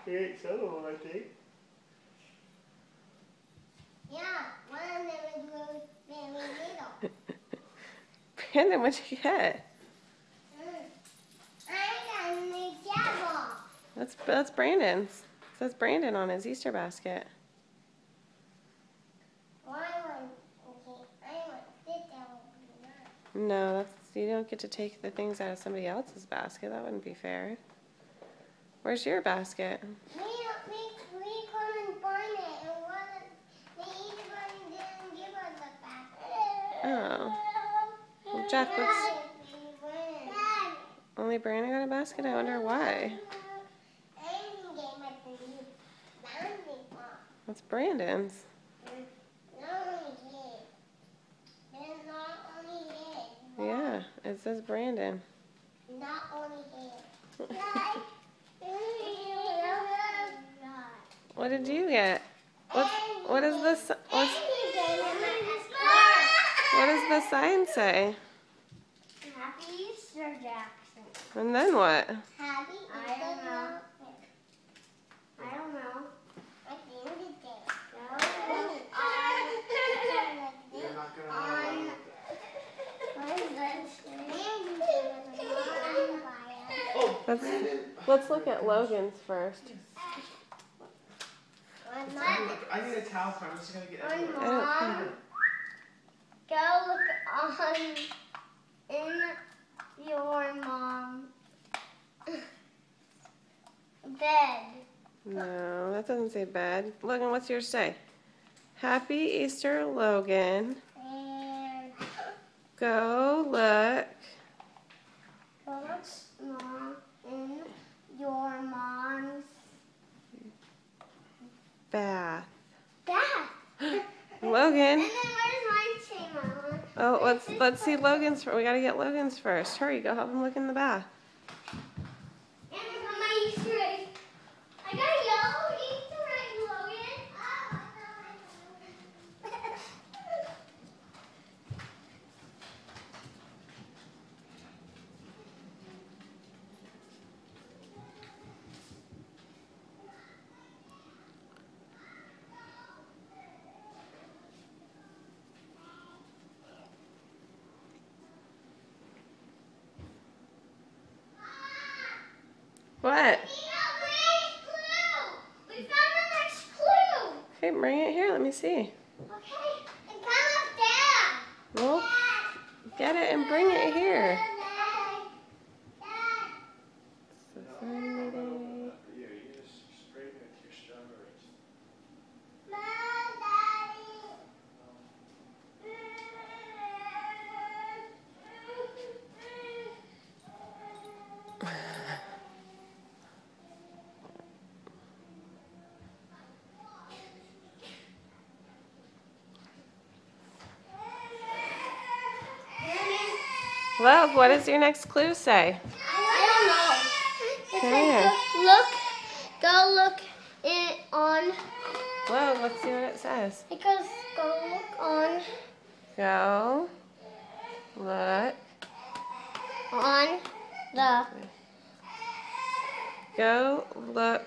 He ate some of them, I think. Yeah, one of them was very little. Brandon, what'd you get? I got a devil. That's Brandon's. It says Brandon on his Easter basket. No, you don't get to take the things out of somebody else's basket. That wouldn't be fair. Where's your basket? We couldn't find it, and the Easter bunny didn't give us the basket. Oh. Well, Jeff, only Brandon got a basket? I wonder why. That's Brandon's. Yeah, it says Brandon. Not only him. What did you get? What is this? What does the sign say? Happy Easter, Jackson. And then what? Happy Easter. I don't know. I think it's You're not going to know about that. Let's look at Logan's first. I need a towel for I'm just going to get everywhere. Go look on in your mom's bed. No, that doesn't say bed. Logan, what's yours say? Happy Easter, Logan. And Go look. what's mom in your mom's Bath. bath? Logan. And then what does mine say, Mama? Oh, let's see Logan's. We gotta get Logan's first. Hurry, go help him look in the bath. And I got my Easter egg. I got a yellow Easter egg, Logan. What? We found the next clue. Okay, bring it here. Let me see. Okay, and come up there. Well, get it and bring it here. Society Day. Yeah, you just straighten it to your strawberries. Well, what does your next clue say? I don't know. It Here. says go look on. Whoa, let's see what it says. It goes go look on Go look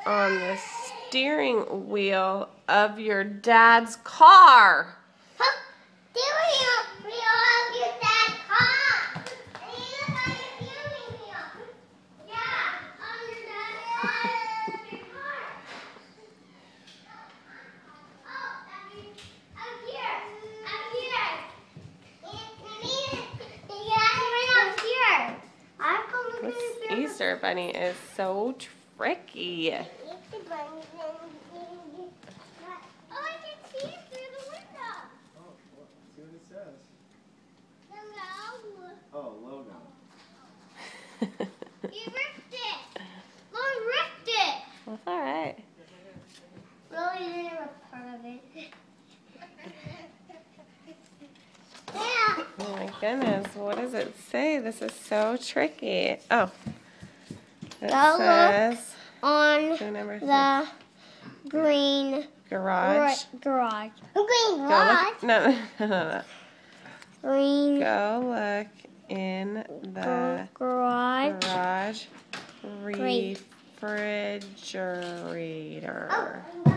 on the steering wheel of your dad's car. Huh? Steering wheel of your dad's car. And you look on the steering wheel. Yeah, on your dad's car. Your car. Oh, that means up here. Up here. You gotta bring up here. I'm going to This Easter bunny is so tricky. Oh, I can see it through the window. Oh, well, let's see what it says. Hello. Oh, Logan. You ripped it. Mom ripped it. That's all right. Really didn't rip part of it. Yeah. Oh my goodness, what does it say? This is so tricky. Oh, it Go says On clue number the 6. green Garage. garage. Green Go garage. look. No. Green Go look in the garage. garage. Refrigerator. refrigerator. Oh,